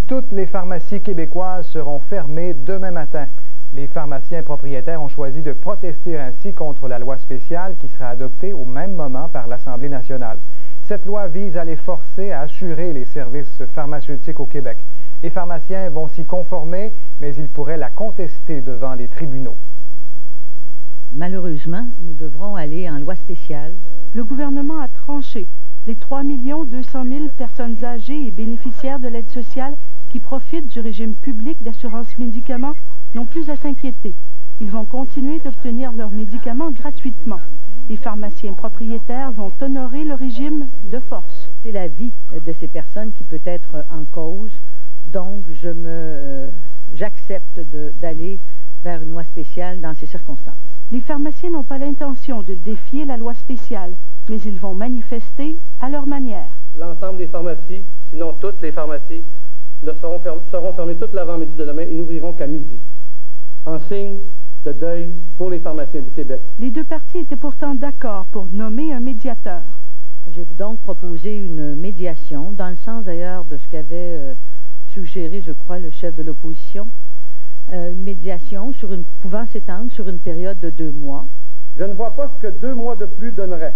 Toutes les pharmacies québécoises seront fermées demain matin. Les pharmaciens propriétaires ont choisi de protester ainsi contre la loi spéciale qui sera adoptée au même moment par l'Assemblée nationale. Cette loi vise à les forcer à assurer les services pharmaceutiques au Québec. Les pharmaciens vont s'y conformer, mais ils pourraient la contester devant les tribunaux. Malheureusement, nous devrons aller en loi spéciale. Le gouvernement a tranché. Les 3 200 000 personnes âgées et bénéficiaires de l'aide sociale qui profitent du régime public d'assurance médicaments n'ont plus à s'inquiéter. Ils vont continuer d'obtenir leurs médicaments gratuitement. Les pharmaciens propriétaires vont honorer le régime de force. C'est la vie de ces personnes qui peut être en cause. Donc, j'accepte d'aller vers une loi spéciale dans ces circonstances. Les pharmaciens n'ont pas l'intention de défier la loi spéciale, mais ils vont manifester à leur manière. L'ensemble des pharmacies, sinon toutes les pharmacies, seront fermées toute l'avant-midi de demain et n'ouvriront qu'à midi, en signe de deuil pour les pharmaciens du Québec. Les deux parties étaient pourtant d'accord pour nommer un médiateur. J'ai donc proposé une médiation, dans le sens d'ailleurs de ce qu'avait suggéré, je crois, le chef de l'opposition. Une médiation pouvant s'étendre sur une période de 2 mois. Je ne vois pas ce que 2 mois de plus donnerait.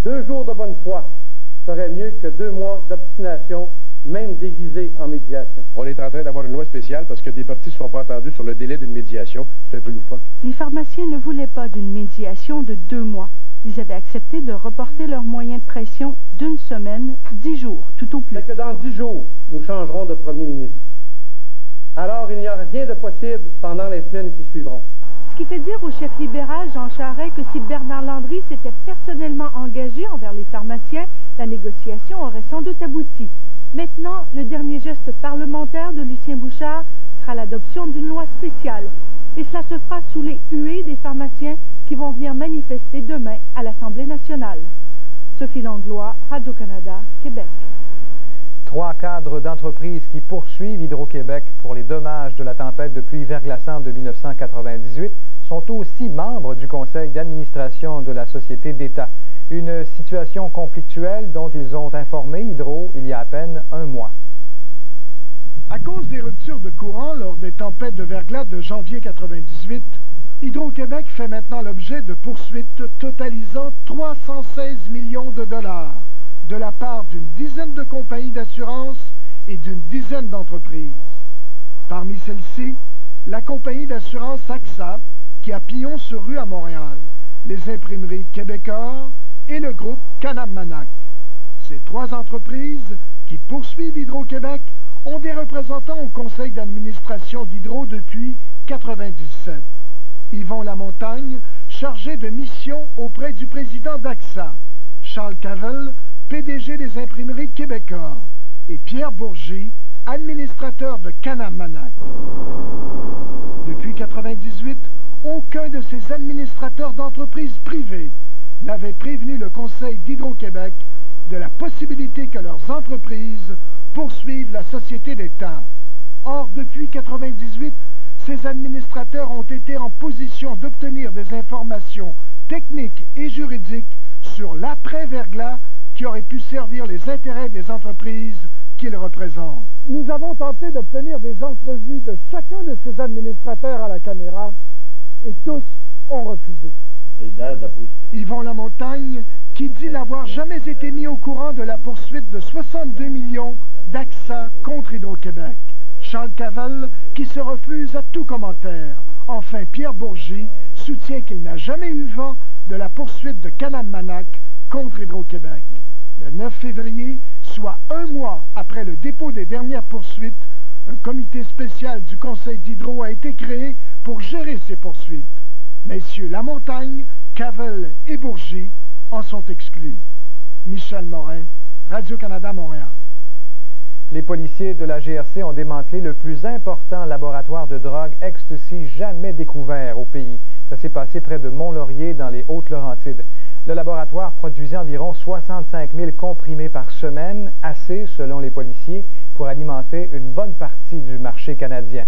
2 jours de bonne foi serait mieux que 2 mois d'obstination, même déguisée en médiation. On est en train d'avoir une loi spéciale parce que des parties ne sont pas entendues sur le délai d'une médiation. C'est un peu loufoque. Les pharmaciens ne voulaient pas d'une médiation de 2 mois. Ils avaient accepté de reporter leurs moyens de pression d'1 semaine, 10 jours, tout au plus. C'est que dans 10 jours, nous changerons de premier ministre. Alors, il n'y a rien de possible pendant les semaines qui suivront. Ce qui fait dire au chef libéral Jean Charest que si Bernard Landry s'était personnellement engagé envers les pharmaciens, la négociation aurait sans doute abouti. Maintenant, le dernier geste parlementaire de Lucien Bouchard sera l'adoption d'une loi spéciale. Et cela se fera sous les huées des pharmaciens qui vont venir manifester demain à l'Assemblée nationale. Sophie Langlois, Radio-Canada, Québec. 3 cadres d'entreprises qui poursuivent Hydro-Québec pour les dommages de la tempête de pluie verglaçante de 1998 sont aussi membres du conseil d'administration de la société d'État. Une situation conflictuelle dont ils ont informé Hydro il y a à peine 1 mois. À cause des ruptures de courant lors des tempêtes de verglas de janvier 1998, Hydro-Québec fait maintenant l'objet de poursuites totalisant 316 millions de dollars de la part d'une dizaine de compagnies d'assurance et d'une dizaine d'entreprises. Parmi celles-ci, la compagnie d'assurance AXA, qui a pignon sur rue à Montréal, les imprimeries Québecor et le groupe Canam-Manac. Ces 3 entreprises qui poursuivent Hydro-Québec ont des représentants au conseil d'administration d'Hydro depuis 1997. Yvon Lamontagne, chargé de mission auprès du président d'AXA, Charles Cavell, PDG des imprimeries Québecor, et Pierre Bourgie, administrateur de Canam-Manac. Depuis 1998, aucun de ces administrateurs d'entreprises privées n'avait prévenu le Conseil d'Hydro-Québec de la possibilité que leurs entreprises poursuivent la société d'État. Or, depuis 1998, ces administrateurs ont été en position d'obtenir des informations techniques et juridiques sur l'après-verglas qui aurait pu servir les intérêts des entreprises qu'ils représentent. Nous avons tenté d'obtenir des entrevues de chacun de ces administrateurs à la caméra et tous ont refusé. Yvon Lamontagne, qui dit n'avoir jamais été mis au courant de la poursuite de 62 millions d'AXA contre Hydro-Québec. Charles Cavell, qui se refuse à tout commentaire. Enfin, Pierre Bourgie soutient qu'il n'a jamais eu vent de la poursuite de Canam-Manac contre Hydro-Québec. Le 9 février, soit 1 mois après le dépôt des dernières poursuites, un comité spécial du Conseil d'Hydro a été créé pour gérer ces poursuites. Messieurs Lamontagne, Cavell et Bourgie en sont exclus. Michel Morin, Radio-Canada, Montréal. Les policiers de la GRC ont démantelé le plus important laboratoire de drogue ecstasy jamais découvert au pays. Ça s'est passé près de Mont-Laurier, dans les Hautes-Laurentides. Le laboratoire produisait environ 65 000 comprimés par semaine, assez, selon les policiers, pour alimenter une bonne partie du marché canadien.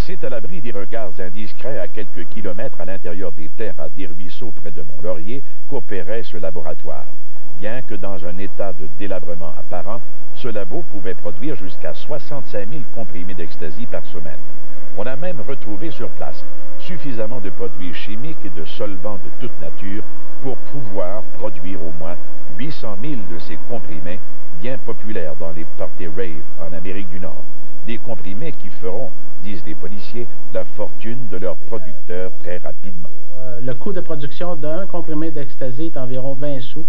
C'est à l'abri des regards indiscrets à quelques kilomètres à l'intérieur des terres à des ruisseaux près de Mont-Laurier qu'opérait ce laboratoire. Bien que dans un état de délabrement apparent, ce labo pouvait produire jusqu'à 65 000 comprimés d'ecstasy par semaine. On a même retrouvé sur place suffisamment de produits chimiques et de solvants de toute nature pour pouvoir produire au moins 800 000 de ces comprimés bien populaires dans les parties rave en Amérique du Nord. Des comprimés qui feront, disent les policiers, la fortune de leurs producteurs très rapidement. Le coût de production d'un comprimé d'ecstasy est environ 20 sous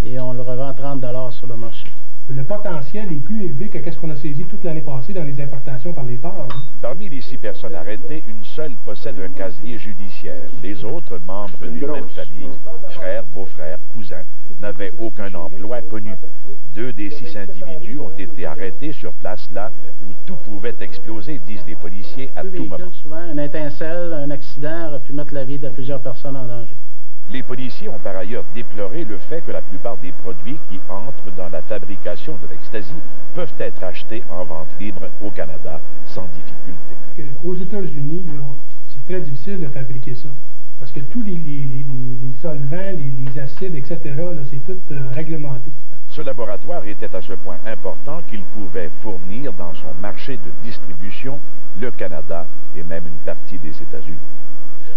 et on le revend 30 $ sur le marché. Le potentiel est plus élevé que ce qu'on a saisi toute l'année passée dans les importations par les ports. Parmi les 6 personnes arrêtées, une seule possède un casier judiciaire. Les autres, membres d'une même famille, frères, beaux-frères, cousins, n'avaient aucun emploi connu. 2 des 6 individus ont été arrêtés sur place là où tout pouvait exploser, disent les policiers, à tout moment. Souvent, une étincelle, un accident aurait pu mettre la vie de plusieurs personnes en danger. Les policiers ont par ailleurs déploré le fait que la plupart des produits qui entrent dans la fabrication de l'ecstasy peuvent être achetés en vente libre au Canada sans difficulté. Aux États-Unis, c'est très difficile de fabriquer ça. Parce que tous les solvants, les acides, etc., c'est tout réglementé. Ce laboratoire était à ce point important qu'il pouvait fournir dans son marché de distribution le Canada et même une partie des États-Unis.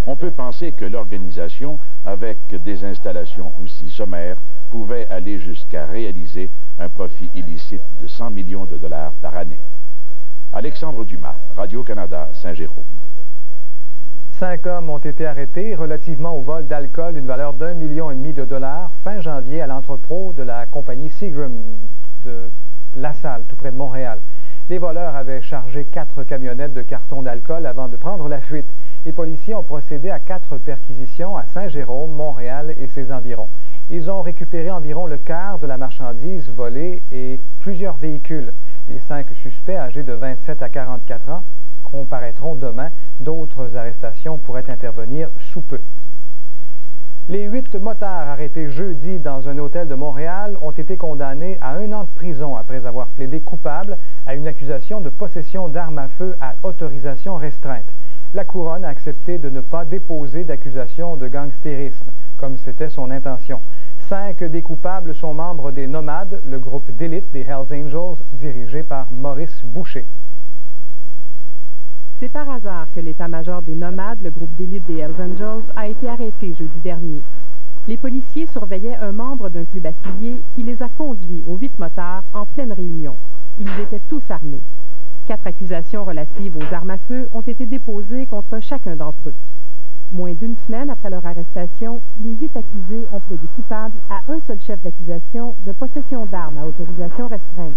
On peut penser que l'organisation, avec des installations aussi sommaires, pouvait aller jusqu'à réaliser un profit illicite de 100 millions de dollars par année. Alexandre Dumas, Radio-Canada, Saint-Jérôme. 5 hommes ont été arrêtés relativement au vol d'alcool d'une valeur d'1,5 million de dollars fin janvier à l'entrepôt de la compagnie Seagram de La Salle, tout près de Montréal. Les voleurs avaient chargé 4 camionnettes de cartons d'alcool avant de prendre la fuite. Les policiers ont procédé à 4 perquisitions à Saint-Jérôme, Montréal et ses environs. Ils ont récupéré environ le quart de la marchandise volée et plusieurs véhicules. Les 5 suspects âgés de 27 à 44 ans comparaîtront demain. D'autres arrestations pourraient intervenir sous peu. Les 8 motards arrêtés jeudi dans un hôtel de Montréal ont été condamnés à 1 an de prison après avoir plaidé coupable à une accusation de possession d'armes à feu à autorisation restreinte. La Couronne a accepté de ne pas déposer d'accusation de gangstérisme, comme c'était son intention. 5 des coupables sont membres des Nomades, le groupe d'élite des Hells Angels, dirigé par Maurice Boucher. C'est par hasard que l'état-major des Nomades, le groupe d'élite des Hells Angels, a été arrêté jeudi dernier. Les policiers surveillaient un membre d'un club affilié qui les a conduits aux 8 motards en pleine réunion. Ils étaient tous armés. 4 accusations relatives aux armes à feu ont été déposées contre chacun d'entre eux. Moins d'1 semaine après leur arrestation, les 8 accusés ont plaidé coupables à un seul chef d'accusation de possession d'armes à autorisation restreinte.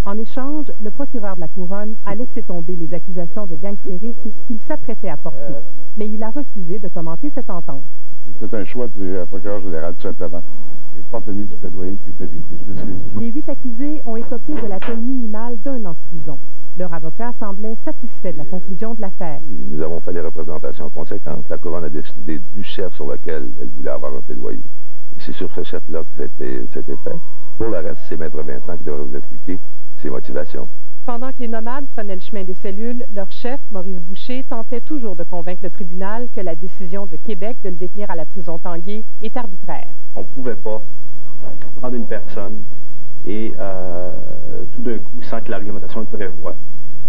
En échange, le procureur de la Couronne a laissé tomber les accusations de gangstérisme qu'il s'apprêtait à porter, mais il a refusé de commenter cette entente. C'est un choix du procureur général, tout simplement. Et compte tenu du plaidoyer qui fait vivre. Les 8 accusés ont écopé de la peine minimale d'1 an de prison. Leur avocat semblait satisfait de la conclusion de l'affaire. Nous avons fait des représentations conséquentes. La Couronne a décidé du chef sur lequel elle voulait avoir un plaidoyer. Et c'est sur ce chef-là que c'était fait. Pour le reste, c'est Maître Vincent qui devrait vous expliquer ses motivations. Pendant que les Nomades prenaient le chemin des cellules, leur chef, Maurice Boucher, tentait toujours de convaincre le tribunal que la décision de Québec de le détenir à la prison Tanguay est arbitraire. On ne pouvait pas prendre une personne et tout d'un coup, sans que l'argumentation le prévoie,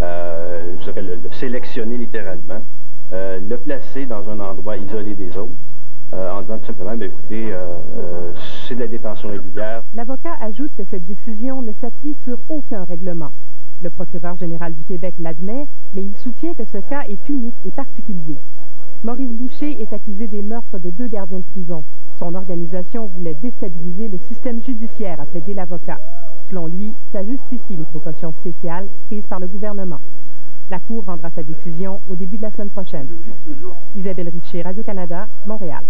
je dirais le sélectionner littéralement, le placer dans un endroit isolé des autres, en disant tout simplement, écoutez, c'est de la détention régulière. L'avocat ajoute que cette décision ne s'appuie sur aucun règlement. Le procureur général du Québec l'admet, mais il soutient que ce cas est unique et particulier. Maurice Boucher est accusé des meurtres de 2 gardiens de prison. Son organisation voulait déstabiliser le système judiciaire, a plaidé l'avocat. Selon lui, ça justifie les précautions spéciales prises par le gouvernement. La Cour rendra sa décision au début de la semaine prochaine. Isabelle Richer, Radio-Canada, Montréal.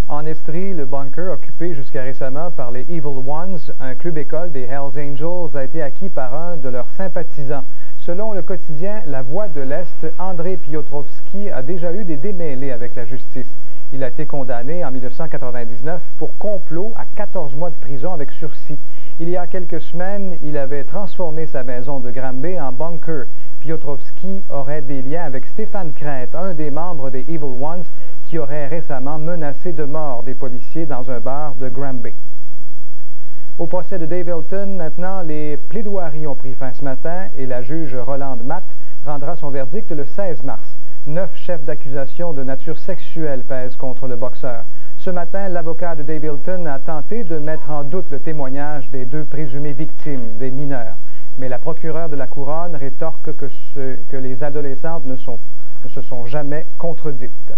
En Estrie, le bunker occupé jusqu'à récemment par les Evil Ones, un club-école des Hells Angels, a été acquis par un de leurs sympathisants. Selon le quotidien La Voix de l'Est, André Piotrowski a déjà eu des démêlés avec la justice. Il a été condamné en 1999 pour complot à 14 mois de prison avec sursis. Il y a quelques semaines, il avait transformé sa maison de Granby en bunker. Piotrowski aurait des liens avec Stéphane Crête, un des membres des Evil Ones, qui aurait récemment menacé de mort des policiers dans un bar de Granby. Au procès de Dave Hilton, maintenant, les plaidoiries ont pris fin ce matin et la juge Rolande Matt rendra son verdict le 16 mars. 9 chefs d'accusation de nature sexuelle pèsent contre le boxeur. Ce matin, l'avocat de Dave Hilton a tenté de mettre en doute le témoignage des 2 présumées victimes, des mineurs. Mais la procureure de la Couronne rétorque que les adolescentes ne se sont jamais contredites.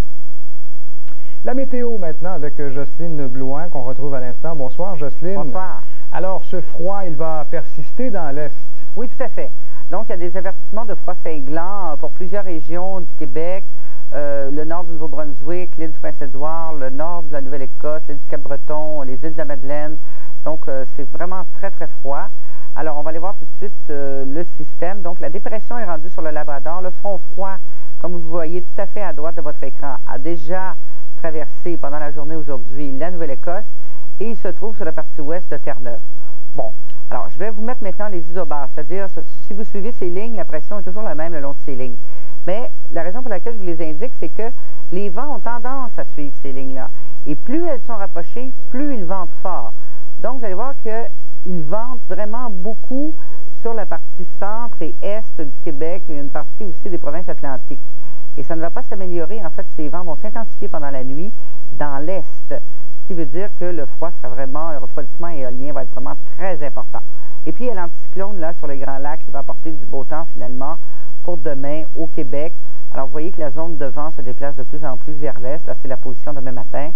La météo maintenant avec Jocelyne Blouin qu'on retrouve à l'instant. Bonsoir Jocelyne. Bonsoir. Alors ce froid, il va persister dans l'Est? Oui, tout à fait. Donc il y a des avertissements de froid cinglant pour plusieurs régions du Québec, le nord du Nouveau-Brunswick, l'île du Prince-Édouard, le nord de la Nouvelle-Écosse, l'île du Cap-Breton, les îles de la Madeleine. Donc c'est vraiment très très froid. Alors on va aller voir tout de suite le système. Donc la dépression est rendue sur le Labrador. Le front froid, comme vous voyez tout à fait à droite de votre écran, a déjà traversé pendant la journée aujourd'hui la Nouvelle-Écosse et il se trouve sur la partie ouest de Terre-Neuve. Bon, alors je vais vous mettre maintenant les isobars, c'est-à-dire si vous suivez ces lignes, la pression est toujours la même le long de ces lignes. Mais la raison pour laquelle je vous les indique, c'est que les vents ont tendance à suivre ces lignes-là. Et plus elles sont rapprochées, plus ils ventent fort. Donc vous allez voir qu'ils ventent vraiment beaucoup sur la partie centre et est du Québec, et une partie aussi des provinces atlantiques. Et ça ne va pas s'améliorer. En fait, ces vents vont s'intensifier pendant la nuit dans l'est, ce qui veut dire que le refroidissement éolien va être vraiment très important. Et puis, il y a l'anticyclone là sur les Grands Lacs qui va apporter du beau temps finalement pour demain au Québec. Alors, vous voyez que la zone de vent se déplace de plus en plus vers l'est. Là, c'est la position demain matin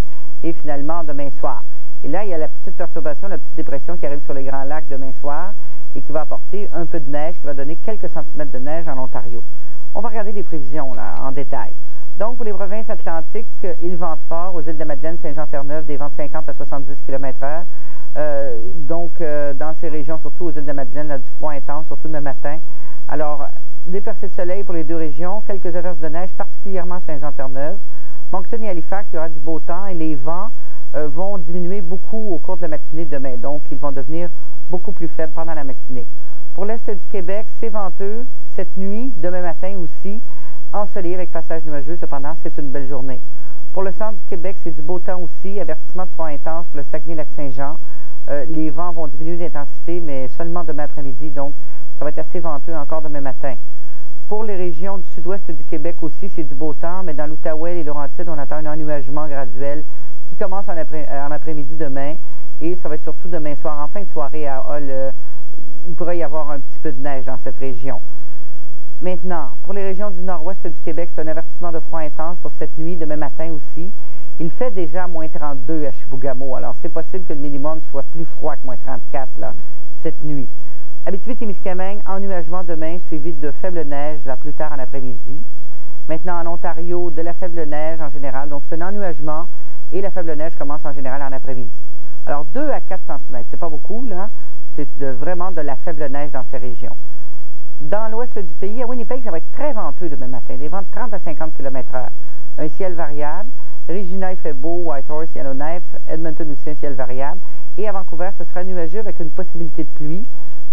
et finalement demain soir. Et là, il y a la petite perturbation, la petite dépression qui arrive sur les Grands Lacs demain soir et qui va apporter un peu de neige, qui va donner quelques centimètres de neige en Ontario. On va regarder les prévisions là, en détail. Donc, pour les provinces atlantiques, ils ventent fort aux îles de la Madeleine, Saint-Jean-Terre-Neuve, des vents de 50 à 70 km/h. Dans ces régions, surtout aux îles de la Madeleine, là, du froid intense, surtout demain matin. Alors, des percées de soleil pour les 2 régions, quelques averses de neige, particulièrement Saint-Jean-Terre-Neuve. Moncton et Halifax, il y aura du beau temps et les vents vont diminuer beaucoup au cours de la matinée demain. Donc, ils vont devenir beaucoup plus faibles pendant la matinée. Pour l'est du Québec, c'est venteux. Cette nuit, demain matin aussi, ensoleillé avec passage nuageux. Cependant, c'est une belle journée. Pour le centre du Québec, c'est du beau temps aussi. Avertissement de froid intense pour le Saguenay-Lac-Saint-Jean. Les vents vont diminuer d'intensité, mais seulement demain après-midi. Donc, ça va être assez venteux encore demain matin. Pour les régions du sud-ouest du Québec aussi, c'est du beau temps, mais dans l'Outaouais et les Laurentides, on attend un ennuagement graduel qui commence en après-midi demain. Et ça va être surtout demain soir, en fin de soirée à Hull. Il pourrait y avoir un petit peu de neige dans cette région. Maintenant, pour les régions du nord-ouest du Québec, c'est un avertissement de froid intense pour cette nuit, demain matin aussi. Il fait déjà moins 32 à Chibougamau, alors c'est possible que le minimum soit plus froid que moins 34 là, cette nuit. Abitibi-Témiscamingue, ennuagement demain, suivi de faible neige là, plus tard en après-midi. Maintenant, en Ontario, de la faible neige en général, donc c'est un ennuagement et la faible neige commence en général en après-midi. Alors 2 à 4 cm, c'est pas beaucoup là, c'est vraiment de la faible neige dans ces régions. Dans l'ouest du pays, à Winnipeg, ça va être très venteux demain matin, des vents de 30 à 50 km/h. Un ciel variable. Regina, il fait beau, Whitehorse, Yellowknife, Edmonton aussi un ciel variable. Et à Vancouver, ce sera nuageux avec une possibilité de pluie,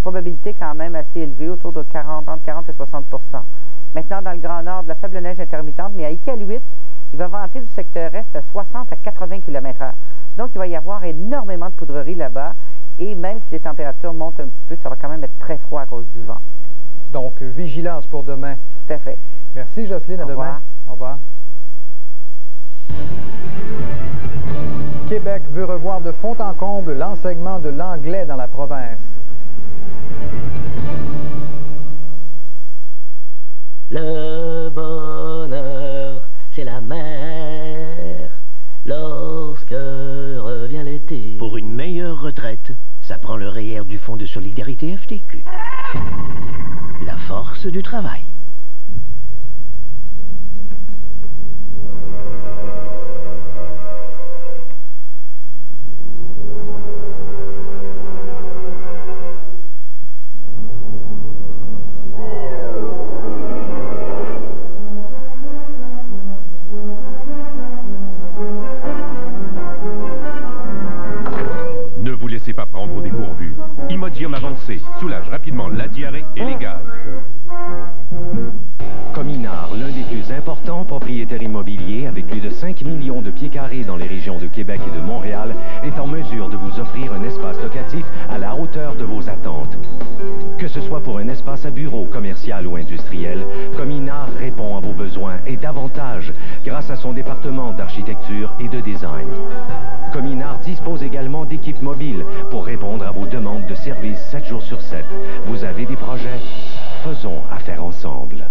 probabilité quand même assez élevée, autour de entre 40 et 60 %. Maintenant, dans le Grand Nord, de la faible neige intermittente, mais à Iqaluit, il va venter du secteur est à 60 à 80 km/h. Donc, il va y avoir énormément de poudrerie là-bas. Et même si les températures montent un petit peu, ça va quand même être très froid à cause du vent. Donc, vigilance pour demain. Tout à fait. Merci, Jocelyne. À demain. Au revoir. Québec veut revoir de fond en comble l'enseignement de l'anglais dans la province. Le bonheur, c'est la mer, lorsque revient l'été. Pour une meilleure retraite, ça prend le REER du Fonds de solidarité FTQ. La force du travail. Ne vous laissez pas prendre au dépourvu. reflux. Imodium avancé soulage rapidement la diarrhée et les gaz. Cominard, l'un des plus importants propriétaires immobiliers avec plus de 5 millions de pieds carrés dans les régions de Québec et de Montréal, est en mesure de vous offrir un espace locatif à la hauteur de vos attentes. Que ce soit pour un espace à bureau, commercial ou industriel, Cominard répond à vos besoins et davantage grâce à son département d'architecture et de design. Cominard dispose également d'équipes mobiles pour répondre à vos demandes de services 7 jours sur 7. Vous avez des projets? Faisons affaire ensemble.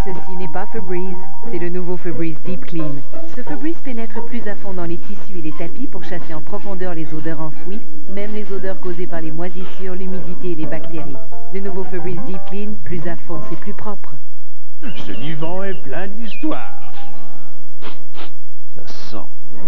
Ceci n'est pas Febreze, c'est le nouveau Febreze Deep Clean. Ce Febreze pénètre plus à fond dans les tissus et les tapis pour chasser en profondeur les odeurs enfouies, même les odeurs causées par les moisissures, l'humidité et les bactéries. Le nouveau Febreze Deep Clean, plus à fond, c'est plus propre. Ce divan est plein d'histoires. Ça sent.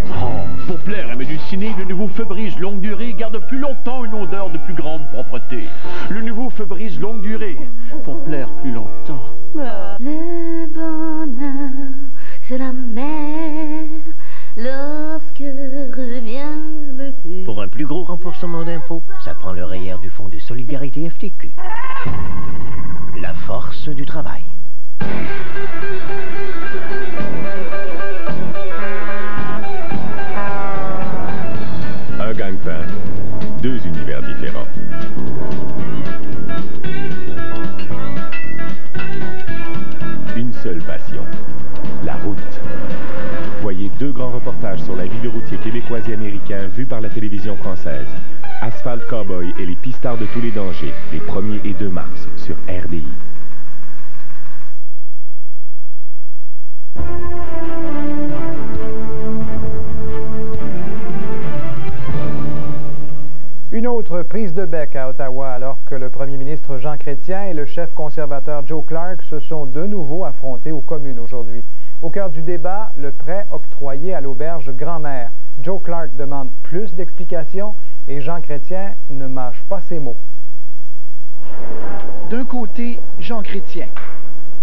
Oh, pour plaire à mes du ciné, le nouveau Febreze longue durée garde plus longtemps une odeur de plus grande propreté. Le nouveau Febreze longue durée, pour plaire plus longtemps. Le bonheur, c'est la mer, lorsque revient l'été. Pour un plus gros remboursement d'impôts, ça prend le REER du Fonds de solidarité FTQ. La force du travail. Un gang-pain, deux univers différents. Une seule passion, la route. Voyez deux grands reportages sur la vie de routier québécois et américain vus par la télévision française. Asphalt Cowboy et les pistards de tous les dangers, les 1er et 2 mars sur RDI. Une autre prise de bec à Ottawa alors que le premier ministre Jean Chrétien et le chef conservateur Joe Clark se sont de nouveau affrontés aux communes aujourd'hui. Au cœur du débat, le prêt octroyé à l'auberge Grand-Mère. Joe Clark demande plus d'explications et Jean Chrétien ne mâche pas ses mots. D'un côté, Jean Chrétien.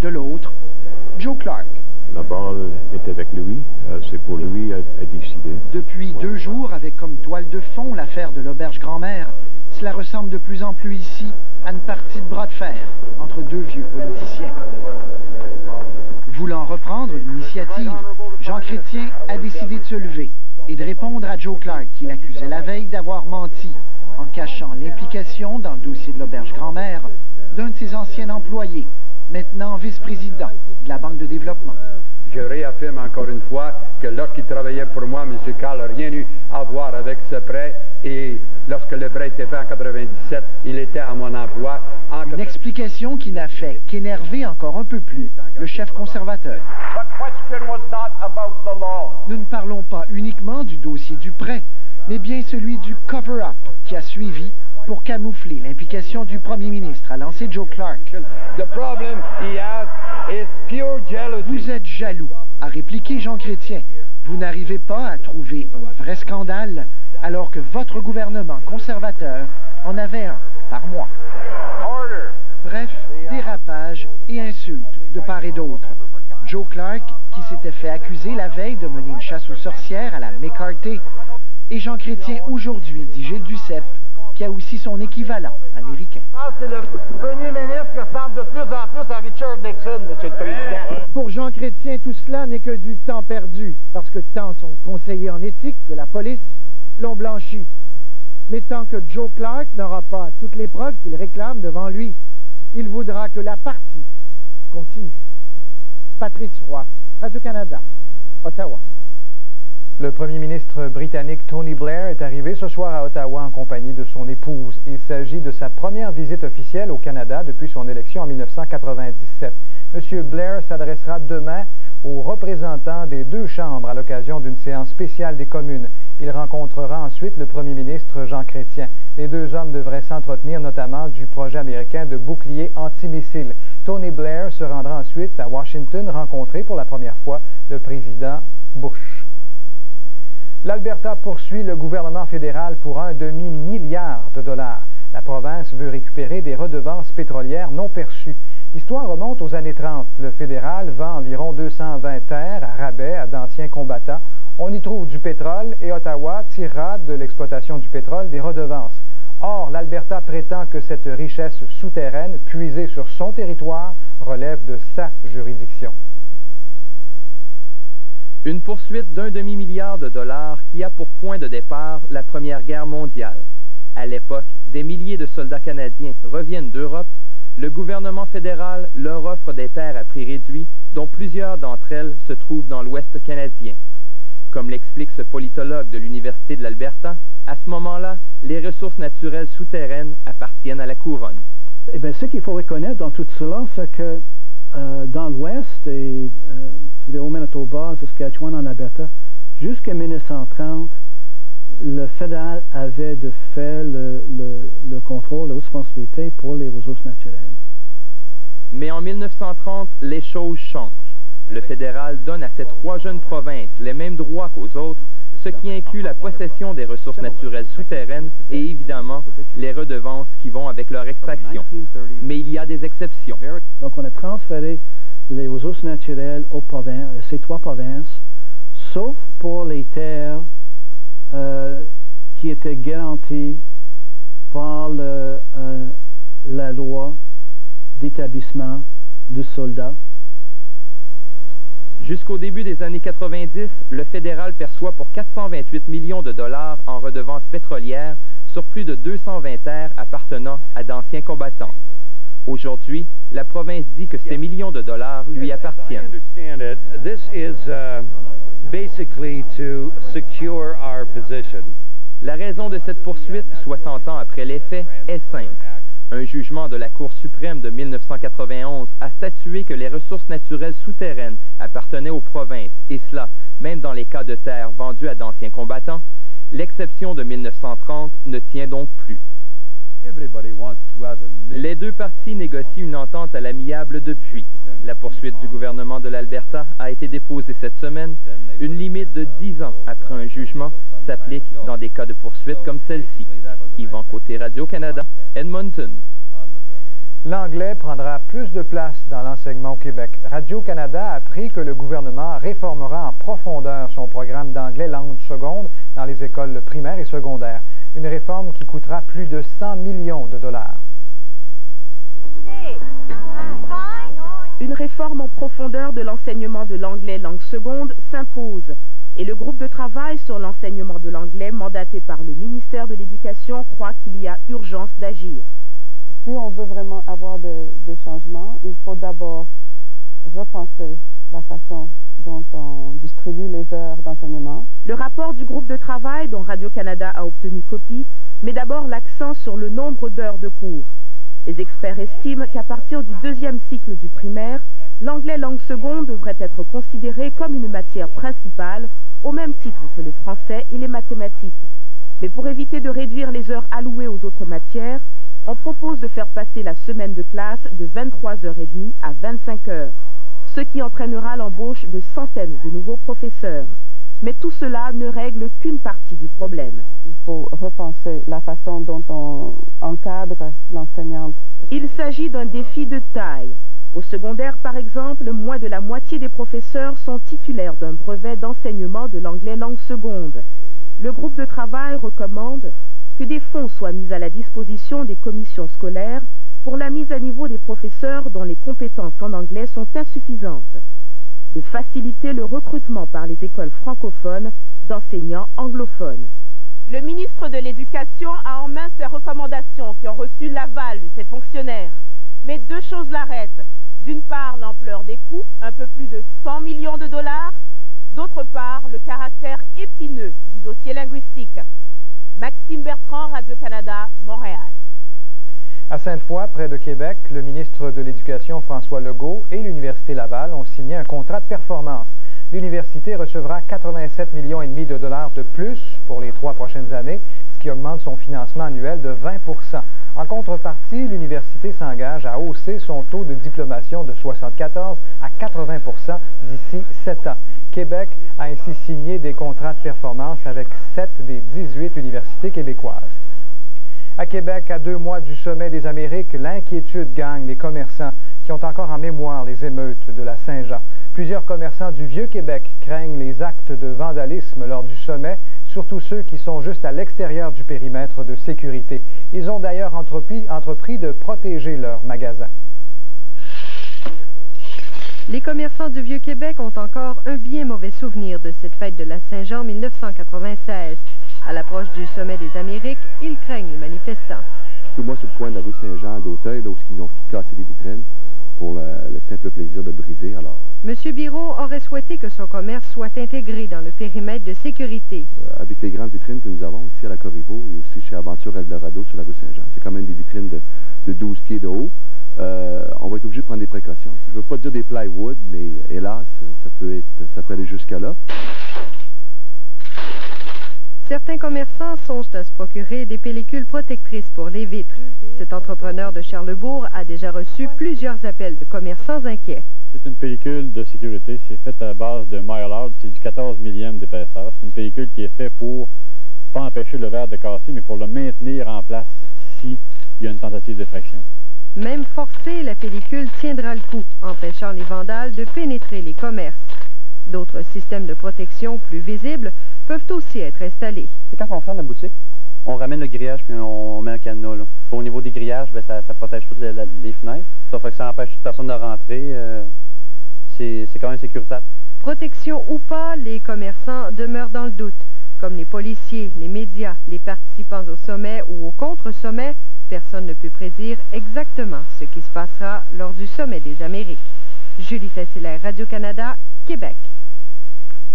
De l'autre, Joe Clark. La balle est avec lui, c'est pour lui à décider. Depuis 2 jours, avec comme toile de fond l'affaire de l'auberge Grand-Mère, cela ressemble de plus en plus ici à une partie de bras de fer entre 2 vieux politiciens. Voulant reprendre l'initiative, Jean Chrétien a décidé de se lever et de répondre à Joe Clark, qui l'accusait la veille d'avoir menti en cachant l'implication dans le dossier de l'auberge Grand-Mère d'un de ses anciens employés, maintenant vice-président de la Banque de développement. Je réaffirme encore une fois que lorsqu'il travaillait pour moi, M. Carl n'a rien eu à voir avec ce prêt. Et lorsque le prêt était fait en 97, il était à mon emploi. Une explication qui n'a fait qu'énerver encore un peu plus le chef conservateur. Nous ne parlons pas uniquement du dossier du prêt, mais bien celui du cover-up qui a suivi pour camoufler l'implication du premier ministre, a lancé Joe Clark. Vous êtes jaloux, a répliqué Jean Chrétien. Vous n'arrivez pas à trouver un vrai scandale alors que votre gouvernement conservateur en avait un par mois. Bref, dérapage et insultes de part et d'autre. Joe Clark, qui s'était fait accuser la veille de mener une chasse aux sorcières à la McCarthy, et Jean Chrétien aujourd'hui, dit Gilles Duceppe, qui a aussi son équivalent américain. C'est le premier ministre qui ressemble de plus en plus à Richard Nixon, M. le Président. Pour Jean Chrétien, tout cela n'est que du temps perdu, parce que tant son conseiller en éthique que la police l'ont blanchi. Mais tant que Joe Clark n'aura pas toutes les preuves qu'il réclame devant lui, il voudra que la partie continue. Patrice Roy, Radio-Canada, Ottawa. Le premier ministre britannique Tony Blair est arrivé ce soir à Ottawa en compagnie de son épouse. Il s'agit de sa première visite officielle au Canada depuis son élection en 1997. M. Blair s'adressera demain aux représentants des 2 chambres à l'occasion d'une séance spéciale des communes. Il rencontrera ensuite le premier ministre Jean Chrétien. Les 2 hommes devraient s'entretenir notamment du projet américain de bouclier antimissile. Tony Blair se rendra ensuite à Washington rencontrer pour la première fois le président Bush. L'Alberta poursuit le gouvernement fédéral pour $1,5 milliard. La province veut récupérer des redevances pétrolières non perçues. L'histoire remonte aux années 30. Le fédéral vend environ 220 terres à rabais à d'anciens combattants. On y trouve du pétrole et Ottawa tirera de l'exploitation du pétrole des redevances. Or, l'Alberta prétend que cette richesse souterraine, puisée sur son territoire, relève de sa juridiction. Une poursuite d'1 demi-milliard de dollars qui a pour point de départ la Première Guerre mondiale. À l'époque, des milliers de soldats canadiens reviennent d'Europe. Le gouvernement fédéral leur offre des terres à prix réduit, dont plusieurs d'entre elles se trouvent dans l'Ouest canadien. Comme l'explique ce politologue de l'Université de l'Alberta, à ce moment-là, les ressources naturelles souterraines appartiennent à la couronne. Eh bien, ce qu'il faut reconnaître dans tout cela, c'est que dans l'Ouest et au Manitoba, Saskatchewan, en Alberta, jusqu'à 1930, le fédéral avait de fait le contrôle, la responsabilité pour les ressources naturelles. Mais en 1930, les choses changent. Le fédéral donne à ces 3 jeunes provinces les mêmes droits qu'aux autres, ce qui inclut la possession des ressources naturelles souterraines et évidemment les redevances qui vont avec leur extraction. Mais il y a des exceptions. Donc on a transféré les ressources naturelles aux provinces, ces 3 provinces, sauf pour les terres qui étaient garanties par la loi d'établissement de soldats. Jusqu'au début des années 90, le fédéral perçoit pour 428 millions de dollars en redevances pétrolières sur plus de 220 terres appartenant à d'anciens combattants. Aujourd'hui, la province dit que ces millions de dollars lui appartiennent. La raison de cette poursuite, 60 ans après les faits, est simple. Un jugement de la Cour suprême de 1991 a statué que les ressources naturelles souterraines appartenaient aux provinces, et cela même dans les cas de terres vendues à d'anciens combattants. L'exception de 1930 ne tient donc plus. Les 2 parties négocient une entente à l'amiable depuis. La poursuite du gouvernement de l'Alberta a été déposée cette semaine. Une limite de 10 ans après un jugement s'applique dans des cas de poursuite comme celle-ci. Yvan Côté, Radio-Canada, Edmonton. L'anglais prendra plus de place dans l'enseignement au Québec. Radio-Canada a appris que le gouvernement réformera en profondeur son programme d'anglais langue seconde dans les écoles primaires et secondaires. Une réforme qui coûtera plus de 100 millions de dollars. Une réforme en profondeur de l'enseignement de l'anglais langue seconde s'impose et le groupe de travail sur l'enseignement de l'anglais mandaté par le ministère de l'Éducation croit qu'il y a urgence d'agir. Si on veut vraiment avoir des changements, il faut d'abord repenser la façon dont on distribue les heures d'enseignement. Le rapport du groupe de travail dont Radio-Canada a obtenu copie met d'abord l'accent sur le nombre d'heures de cours. Les experts estiment qu'à partir du 2e cycle du primaire, l'anglais langue seconde devrait être considéré comme une matière principale, au même titre que le français et les mathématiques. Mais pour éviter de réduire les heures allouées aux autres matières, on propose de faire passer la semaine de classe de 23h30 à 25 heures, ce qui entraînera l'embauche de centaines de nouveaux professeurs. Mais tout cela ne règle qu'une partie du problème. Il faut repenser la façon dont on encadre l'enseignante. Il s'agit d'un défi de taille. Au secondaire, par exemple, moins de la moitié des professeurs sont titulaires d'un brevet d'enseignement de l'anglais langue seconde. Le groupe de travail recommande que des fonds soient mis à la disposition des commissions scolaires pour la mise à niveau des professeurs dont les compétences en anglais sont insuffisantes, de faciliter le recrutement par les écoles francophones d'enseignants anglophones. Le ministre de l'Éducation a en main ces recommandations qui ont reçu l'aval de ses fonctionnaires. Mais 2 choses l'arrêtent. D'une part, l'ampleur des coûts, un peu plus de 100 millions de dollars. D'autre part, le caractère épineux du dossier linguistique. Maxime Bertrand, Radio-Canada, Montréal. À Sainte-Foy, près de Québec, le ministre de l'Éducation François Legault et l'Université Laval ont signé un contrat de performance. L'université recevra 87,5 millions de dollars de plus pour les 3 prochaines années, ce qui augmente son financement annuel de 20 %. En contrepartie, l'université s'engage à hausser son taux de diplomation de 74 à 80 % d'ici 7 ans. Québec a ainsi signé des contrats de performance avec 7 des 18 universités québécoises. À Québec, à 2 mois du sommet des Amériques, l'inquiétude gagne les commerçants qui ont encore en mémoire les émeutes de la Saint-Jean. Plusieurs commerçants du Vieux-Québec craignent les actes de vandalisme lors du sommet surtout ceux qui sont juste à l'extérieur du périmètre de sécurité. Ils ont d'ailleurs entrepris de protéger leurs magasins. Les commerçants du Vieux-Québec ont encore un bien mauvais souvenir de cette fête de la Saint-Jean 1996. À l'approche du sommet des Amériques, ils craignent les manifestants. Surtout moi, sur le coin de la rue Saint-Jean d'Auteuil, là où ils ont tout cassé les vitrines pour le simple plaisir de briser. Alors, M. Biron aurait souhaité que son commerce soit intégré dans le périmètre de sécurité. Avec les grandes vitrines que nous avons ici à la Corriveau et aussi chez Aventure Eldorado sur la rue Saint-Jean, c'est quand même des vitrines de 12 pieds de haut. On va être obligé de prendre des précautions. Je ne veux pas dire des plywood, mais hélas, ça peut aller jusqu'à là. Certains commerçants songent à se procurer des pellicules protectrices pour les vitres. Cet entrepreneur de Charlesbourg a déjà reçu plusieurs appels de commerçants inquiets. C'est une pellicule de sécurité. C'est fait à base de Mylar. C'est du 14 millième d'épaisseur. C'est une pellicule qui est faite pour pas empêcher le verre de casser, mais pour le maintenir en place s'il y a une tentative d'effraction. Même forcée, la pellicule tiendra le coup, empêchant les vandales de pénétrer les commerces. D'autres systèmes de protection plus visibles peuvent aussi être installés. Quand on ferme la boutique, on ramène le grillage puis on met un cadenas. Là. Au niveau des grillages, bien, ça protège toutes les fenêtres. Ça fait que ça empêche toute personne de rentrer. C'est quand même sécuritaire. Protection ou pas, les commerçants demeurent dans le doute. Comme les policiers, les médias, les participants au sommet ou au contre-sommet, personne ne peut prédire exactement ce qui se passera lors du sommet des Amériques. Julie Saint-Hilaire, Radio-Canada, Québec.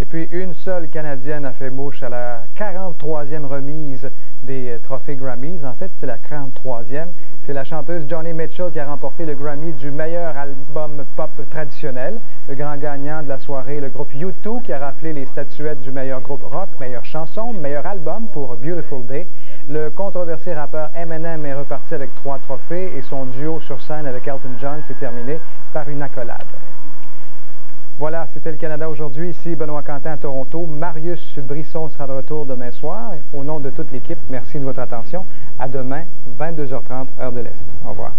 Et puis, une seule Canadienne a fait mouche à la 43e remise des trophées Grammys. En fait, c'était la 43e. C'est la chanteuse Joni Mitchell qui a remporté le Grammy du meilleur album pop traditionnel. Le grand gagnant de la soirée, le groupe U2, qui a raflé les statuettes du meilleur groupe rock, meilleure chanson, meilleur album pour Beautiful Day. Le controversé rappeur Eminem est reparti avec 3 trophées et son duo sur scène avec Elton John s'est terminé par une accolade. Voilà, c'était le Canada aujourd'hui. Ici Benoît Quentin à Toronto. Marius Brisson sera de retour demain soir. Au nom de toute l'équipe, merci de votre attention. À demain, 22h30, heure de l'Est. Au revoir.